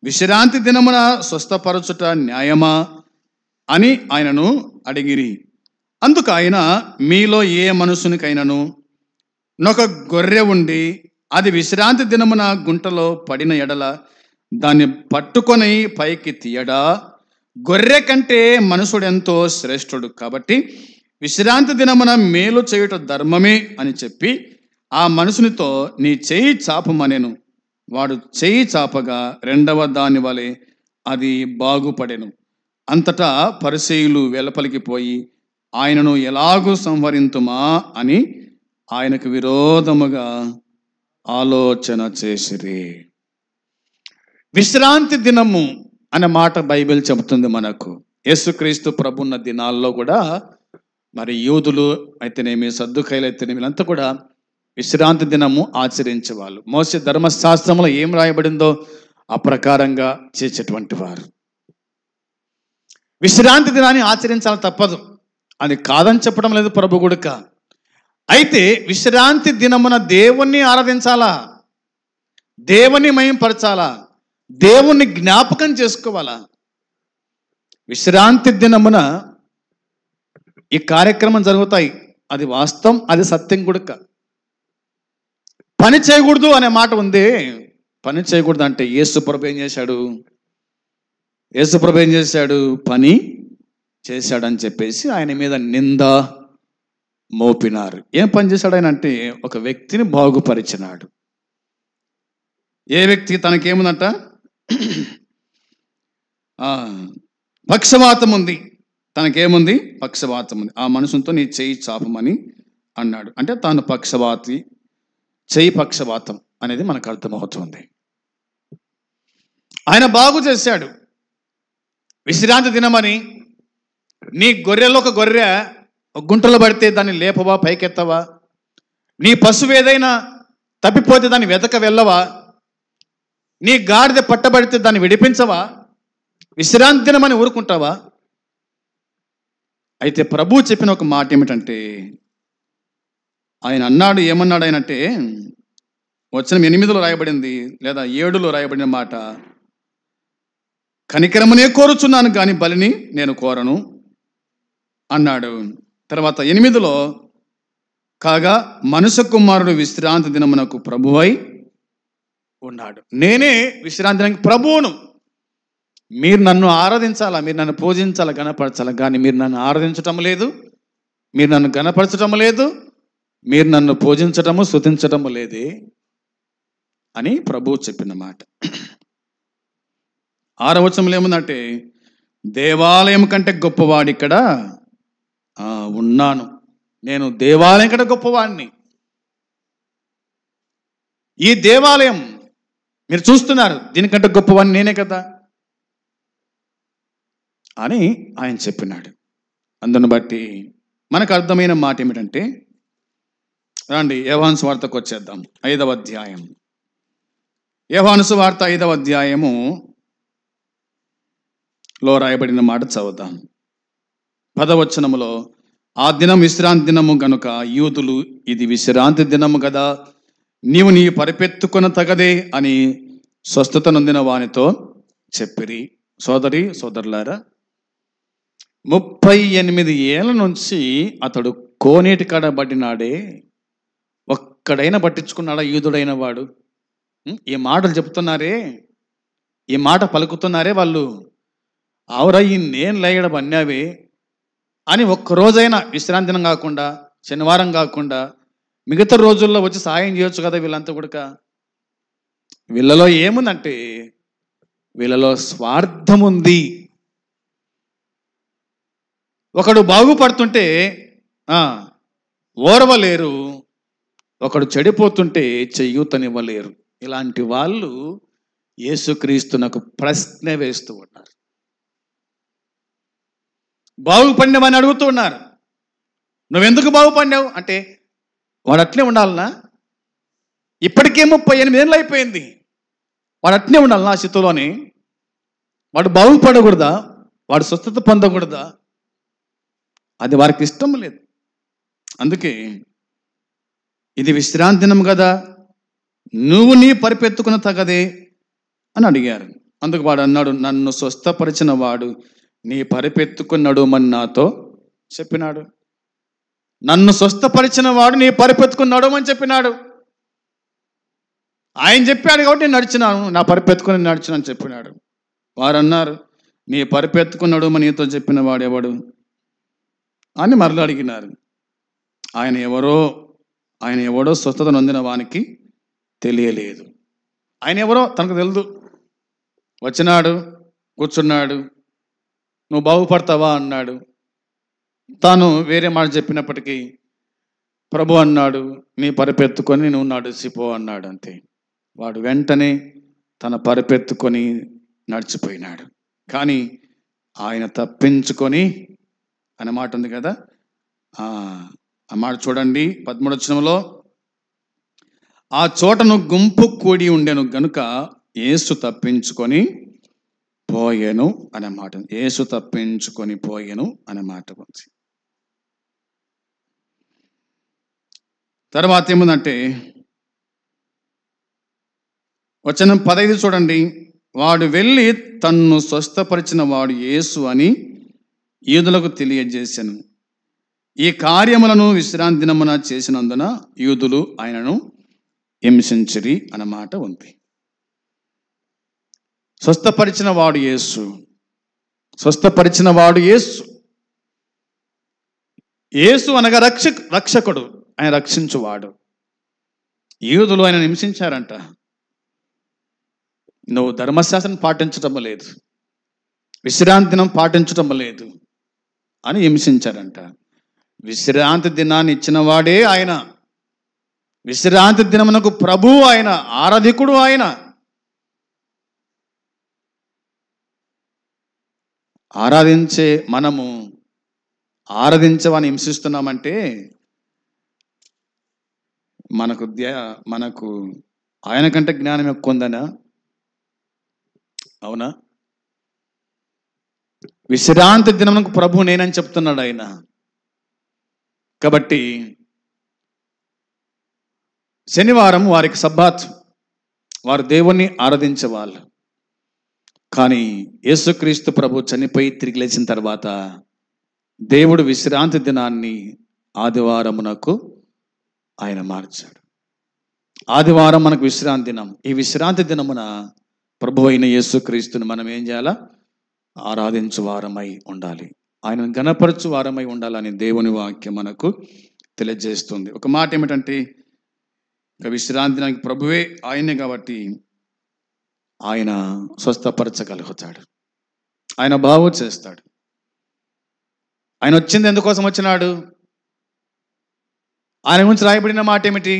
విశ్రాంతి దినమున స్వస్థపరచుట న్యాయమా అని ఆయనను అడిగిరి. అందుకు ఆయన, మీలో ఏ మనుషునికైనను నొక గొర్రె ఉండి అది విశ్రాంతి దినమున గుంటలో పడిన ఎడల దాన్ని పట్టుకొని పైకి తీయడా? గొర్రె కంటే మనుషుడెంతో శ్రేష్ఠుడు. కాబట్టి విశ్రాంతి దినమున మేలు చేయుట ధర్మమే అని చెప్పి ఆ మనుషునితో, నీ చేయి చాపమనెను. వాడు చేయి చాపగా రెండవ దాని వలె అది బాగుపడెను. అంతటా పరిసయ్యులు వెలుపలికి పోయి ఆయనను ఎలాగూ సంహరింతుమా అని ఆయనకు విరోధముగా ఆలోచన చేసిరి. విశ్రాంతి దినము అనే మాట బైబిల్ చెబుతుంది మనకు. యేసుక్రీస్తు ప్రభున్న దినాల్లో కూడా మరి యూదులు అయితేనేమి, సద్దుకైలు అయితేనేమి, వీళ్ళంతా కూడా విశ్రాంతి దినము ఆచరించేవాళ్ళు. మోసే ధర్మశాస్త్రంలో ఏం రాయబడిందో ఆ ప్రకారంగా చేసేటువంటి వారు. విశ్రాంతి దినాన్ని ఆచరించాలి, తప్పదు. అది కాదని చెప్పడం లేదు ప్రభు గుడుక. అయితే విశ్రాంతి దినమున దేవుణ్ణి ఆరాధించాలా, దేవుణ్ణి మహింపరచాలా, దేవుణ్ణి జ్ఞాపకం చేసుకోవాలా. విశ్రాంతి దినమున ఈ కార్యక్రమం జరుగుతాయి, అది వాస్తవం, అది సత్యం గుడుక. పని చేయకూడదు అనే మాట ఉంది, పని చేయకూడదు అంటే యేసుప్రభు ఏం చేశాడు? యేసుప్రభు ఏం చేశాడు? పని చేశాడని చెప్పేసి ఆయన మీద నింద మోపినారు. ఏం పని చేశాడు ఆయన అంటే ఒక వ్యక్తిని బాగుపరిచినాడు. ఏ వ్యక్తి? తనకేముందంట? పక్షవాతం ఉంది. తనకేముంది? పక్షవాతం ఉంది. ఆ మనుషులతో నీ చెయ్యి చాపమని అన్నాడు. అంటే తాను పక్షవాతి, చెయ్యి పక్షవాతం అనేది మనకు అర్థమవుతుంది. ఆయన బాగు చేశాడు. విశ్రాంతి దినమని నీ గొర్రెలో ఒక గొర్రె ఒక గుంటలో పడితే దాన్ని లేపవా, పైకెత్తవా? నీ పశువు ఏదైనా తప్పిపోతే దాన్ని వెతక వెళ్ళవా? నీ గాడిద పట్టబడితే దాన్ని విడిపించవా? విశ్రాంతి దినమని ఊరుకుంటావా? అయితే ప్రభువు చెప్పిన ఒక మాట ఏమిటంటే, ఆయన అన్నాడు, ఏమన్నాడు ఆయన అంటే, వచనం 8లో రాయబడింది లేదా 7లో రాయబడిన మాట, కనికరమునే కోరుచున్నాను కానీ బలిని నేను కోరను అన్నాడు. తర్వాత 8లో, కాగా మనుష్య కుమారుడు విశ్రాంతి దినమునకు ప్రభువై ఉన్నాడు. నేనే విశ్రాంతి దినానికి ప్రభువును. మీరు నన్ను ఆరాధించాలా, మీరు నన్ను పూజించాలా, గణపరచాలా, కానీ మీరు నన్ను ఆరాధించటం లేదు, మీరు నన్ను గణపరచటం లేదు, మీరు నన్ను పూజించటము స్తుతించటము లేదే అని ప్రభువు చెప్పిన మాట. 6వ వచనంలో ఏముందంటే, దేవాలయం కంటే గొప్పవాడు ఇక్కడ ఉన్నాను. నేను దేవాలయం కంటే గొప్పవాడిని. ఈ దేవాలయం మీరు చూస్తున్నారు, దీనికంటే గొప్పవాడిని నేనే కదా అని ఆయన చెప్పినాడు. అందును బట్టి మనకు అర్థమైన మాట ఏమిటంటే, రండి యోహాను సువార్తకు వచ్చేద్దాం. 5వ అధ్యాయం. యోహాను సువార్త 5వ అధ్యాయములో రాయబడిన మాట చదువుదాం. 10వ వచనములో, ఆ దినం విశ్రాంతి దినము గనుక యూదులు ఇది విశ్రాంతి దినము కదా, నీవు నీ పరిపెత్తుకొన తగదే అని స్వస్థత నొందిన వానితో చెప్పిరి. సోదరి సోదరులారా, 38 ఏళ్ళ నుంచి అతడు కోనేటి కడబడినాడే, ఒక్కడైనా పట్టించుకున్నాడా యూదుడైన వాడు? ఈ మాటలు చెప్తున్నారే, ఈ మాట పలుకుతున్నారే వాళ్ళు, ఆవురా ఈ నేను లేయడం అన్నావే అని ఒక్కరోజైనా విశ్రాంతి దినం కాకుండా, శనివారం కాకుండా మిగతా రోజుల్లో వచ్చి సాయం చేయొచ్చు కదా వీళ్ళంతా కూడా. వీళ్ళలో ఏముందంటే, వీళ్ళలో స్వార్థం ఉంది. ఒకడు బాగుపడుతుంటే ఓర్వలేరు, ఒకడు చెడిపోతుంటే చెయ్యూతనివ్వలేరు. ఇలాంటి వాళ్ళు యేసుక్రీస్తునకు ప్రశ్న వేస్తూ ఉన్నారు. బాగుపడినవని అడుగుతూ ఉన్నారు. నువ్వెందుకు బాగుపడినావు అంటే, వాడు అట్లే ఉండాలనా? ఇప్పటికే 38 ఏళ్ళు అయిపోయింది, వాడు అట్లే ఉండాలనా ఆ స్థితిలోనే? వాడు బాగుపడకూడదా? వాడు స్వస్థత పొందకూడదా? అది వారికి ఇష్టం లేదు. అందుకే ఇది విశ్రాంతి దినం కదా, నువ్వు నీ పరిపెత్తుకున్న తగదే అని అడిగారు. అందుకు వాడు అన్నాడు, నన్ను స్వస్థపరిచిన వాడు నీ పరిపెత్తుకున్నాడు అని నాతో చెప్పినాడు. నన్ను స్వస్థపరిచిన వాడు నీ పరిపెత్తుకున్నాడు అని చెప్పినాడు. ఆయన చెప్పాడు కాబట్టి నేను నడిచినాను, నా పరిపెత్తుకుని నడిచినాను చెప్పినాడు. వారు అన్నారు, నీ పరిపెత్తుకున్నాడు అని నీతో చెప్పిన వాడెవడు అని మరలా అడిగినారు. ఆయన ఎవడో స్వస్థత నొందిన వానికి తెలియలేదు. ఆయన ఎవరో తనకు తెలుదు. వచ్చినాడు, కూర్చున్నాడు, నువ్వు బాగుపడతావా అన్నాడు. తాను వేరే మాట చెప్పినప్పటికీ ప్రభు అన్నాడు, నీ పరిపెత్తుకొని నువ్వు నడిచిపో అన్నాడు. అంతే. వాడు వెంటనే తన పరిపెత్తుకొని నడిచిపోయినాడు. కానీ ఆయన తప్పించుకొని అనే మాట ఉంది కదా, ఆ మాట చూడండి 13వ వచనంలో, ఆ చోటను గుంపు కూడి ఉండెను గనుక యేసు తప్పించుకొని పోయెను అనే మాట. యేసు తప్పించుకొని పోయెను అనే మాట ఉంది. తర్వాత ఏముందంటే, వచనం 15 చూడండి. వాడు వెళ్ళి తన్ను స్వస్థపరిచిన వాడు యేసు అని యూదులకు తెలియజేశాను. ఈ కార్యములను విశ్రాంతి దినమున చేసినందున యూదులు ఆయనను హింసించిరి అన్నమాట ఉంది. స్వస్థపరిచిన వాడు యేసు. స్వస్థపరిచిన వాడు యేసు. యేసు అనగా రక్షకుడు, ఆయన రక్షించువాడు. యూదులు ఆయన హింసించారంట. నువ్వు ధర్మశాస్త్రం పాటించటం లేదు, విశ్రాంతి దినం పాటించటం లేదు అని హింసించారంట. విశ్రాంతి దినాన్ని ఇచ్చిన వాడే ఆయన. విశ్రాంతి దినమునకు ప్రభువు ఆయన, ఆరాధికుడు ఆయన. ఆరాధించే మనము ఆరాధించవని హింసిస్తున్నామంటే మనకు ఆయన కంటే జ్ఞానం ఎక్కువ ఉందనా? అవునా? విశ్రాంతి దినమునకు ప్రభు నేనని చెప్తున్నాడు ఆయన. కాబట్టి శనివారం వారికి సబ్బాత్, వారు దేవుణ్ణి ఆరాధించే వాళ్ళు. కానీ యేసుక్రీస్తు ప్రభు చనిపోయి తిరిగి లేచిన తర్వాత దేవుడు విశ్రాంతి దినాన్ని ఆదివారమునకు ఆయన మార్చాడు. ఆదివారం మనకు విశ్రాంతి దినం. ఈ విశ్రాంతి దినమున ప్రభు అయిన యేసుక్రీస్తుని మనం ఏం చేయాలా? ఆరాధించు వారమై ఉండాలి, ఆయనను ఘనపరచు వారమై ఉండాలని దేవుని వాక్యం మనకు తెలియజేస్తుంది. ఒక మాట ఏమిటంటే, ఇక విశ్రాంతి దినానికి ప్రభువే ఆయనే కాబట్టి ఆయన స్వస్థపరచగలుగుతాడు, ఆయన బాగు చేస్తాడు. ఆయన వచ్చింది ఎందుకోసం వచ్చినాడు? ఆయన గురించి రాయబడిన మాట ఏమిటి?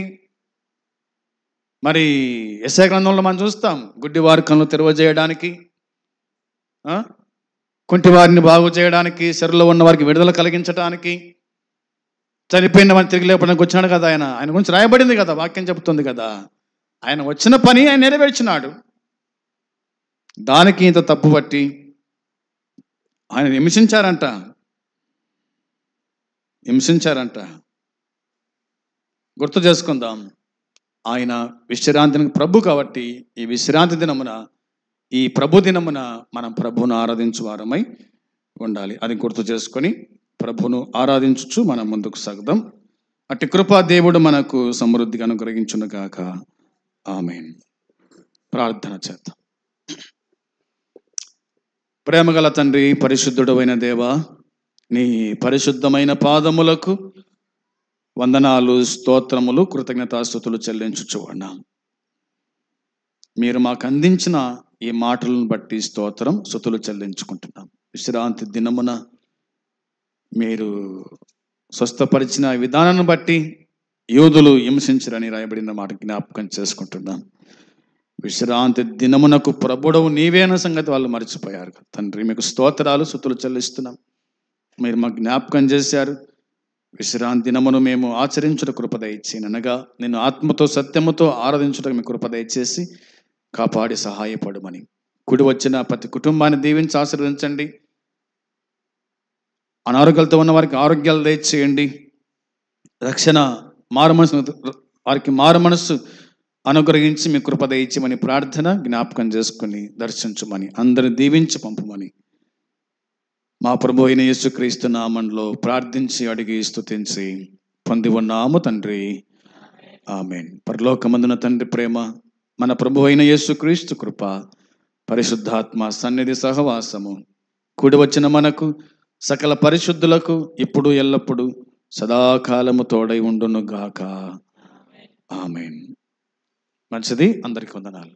మరి యెషయా గ్రంథంలో మనం చూస్తాం, గుడ్డివారి కన్నులు తెరవజేయడానికి, కుంటి వారిని బాగు చేయడానికి, శరీరంలో ఉన్న వారికి విడుదల కలిగించడానికి, చనిపోయిన వారిని తిరిగి లేపడానికి వచ్చినాడు కదా ఆయన. ఆయన గురించి రాయబడింది కదా, వాక్యం చెబుతుంది కదా. ఆయన వచ్చిన పని ఆయన నెరవేర్చినాడు. దానికి ఇంత తప్పు పట్టి ఆయన హింసించారంట. గుర్తు చేసుకుందాం, ఆయన విశ్రాంతికి ప్రభు కాబట్టి ఈ విశ్రాంతి దినమున, ఈ ప్రభు దినమున మనం ప్రభువును ఆరాధించు వారమై ఉండాలి. అది గుర్తు చేసుకొని ప్రభువును ఆరాధించుచు మనం ముందుకు సాగుదాం. అట్టి కృపా దేవుడు మనకు సమృద్ధిగా అనుగ్రహించును గాక. ఆమేన్. ప్రార్థన చేద్దాం. ప్రేమగల తండ్రి, పరిశుద్ధుడైన దేవా, నీ పరిశుద్ధమైన పాదములకు వందనాలు, స్తోత్రములు, కృతజ్ఞతాస్తుతులు చెల్లించుచు ఉన్నాం. మీరు మాకు అందించిన ఈ మాటలను బట్టి స్తోత్రం, స్తుతులు చెల్లించుకుంటున్నాం. విశ్రాంతి దినమున మీరు స్వస్థపరిచిన విధానాన్ని బట్టి యూదులు హింసించరని రాయబడిన మాట జ్ఞాపకం చేసుకుంటున్నాం. విశ్రాంతి దినమునకు ప్రభుడవు నీవేన సంగతి వాళ్ళు మర్చిపోయారు. తండ్రి, మీకు స్తోత్రాలు, స్తుతులు చెల్లిస్తున్నాం. మీరు మాకు జ్ఞాపకం చేశారు. విశ్రాంతి దినమును మేము ఆచరించుట కృప దయచేసి, అనగా నేను ఆత్మతో సత్యముతో ఆరాధించుటకు మీ కృప దయచేసి కాపాడి సహాయపడమని, కుడి వచ్చిన ప్రతి కుటుంబాన్ని దీవించి ఆశీర్వదించండి. అనారోగ్యాలతో ఉన్న వారికి ఆరోగ్యాలు దయచేయండి. రక్షణ, వారికి మారు మనస్సు అనుగ్రహించి మీ కృప దయచేయమని ప్రార్థన జ్ఞాపకం చేసుకుని దర్శించమని, అందరిని దీవించి పంపమని మా ప్రభు అయిన యేసుక్రీస్తు నామములో ప్రార్థించి అడిగి స్తుతించి పొంది ఉన్నాము తండ్రి. ఆమేన్. పరలోకమందున తండ్రి ప్రేమ, మన ప్రభు అయిన యేసుక్రీస్తు కృప, పరిశుద్ధాత్మ సన్నిధి సహవాసము కూడి వచ్చిన మనకు సకల పరిశుద్ధులకు ఇప్పుడు ఎల్లప్పుడు సదాకాలము తోడై ఉండును గాక. ఆమేన్. మంచిది. అందరికీ వందనాలు.